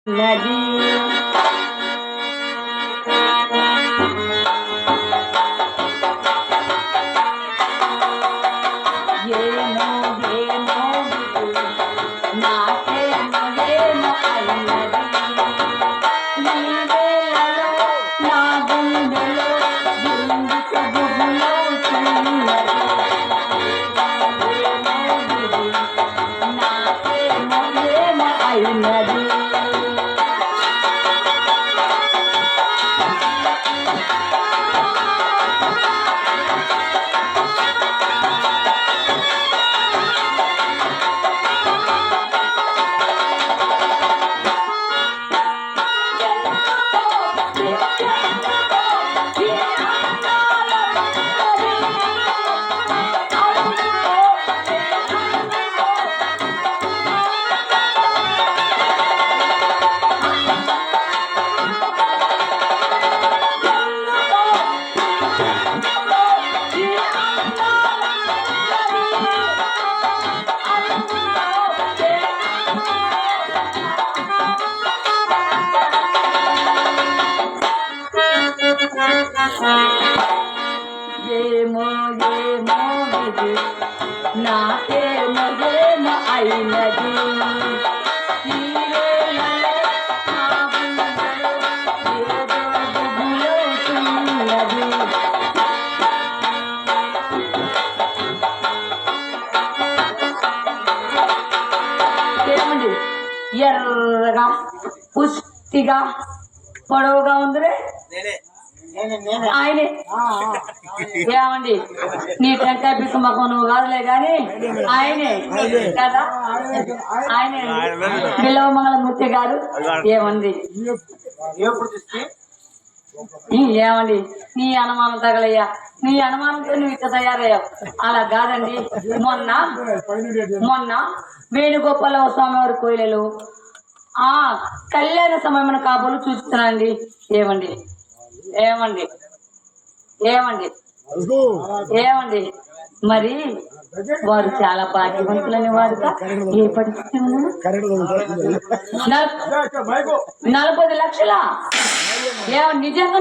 నది ఏమో ఏమో నాకేమో ఏమో అయినది నీ వేళలో నా గుండెలో గుండెకు గుబులవుతున్నది నాకేమో ఏమో అయినది ఏమో ఏమో ఇది నాకేమో ఏమో అయినది ఈ వేళలో నా గుండెలో ఏదో గుబులవుతున్నది ఏమండి ఎర్రగా పుష్టిగా పొడవుగా ఉందిరే ఆయనే ఏమండి నీ టెంకాయ పిక్క మాకు నువ్వు కాదులే గాని ఆయనే కదా ఆయనే బిల్లవమంగళమూర్తి గారు ఏమండి ఏమండి నీ అనుమానం తగలయ్యా నీ అనుమానంతో నువ్వు ఇట్లా తయారయ్యావు అలా కాదండి మొన్న వేణుగోపాల స్వామి వారి కోయిలలు కళ్యాణ సమయమైన కాబోలు చూస్తున్నాండి ఏమండి ఏమండి ఏమండి ఏమండి మరి వారు చాలా భాగ్యవంతులని వారుగా ఏ పరిస్థితి 40 లక్షల నిజంగా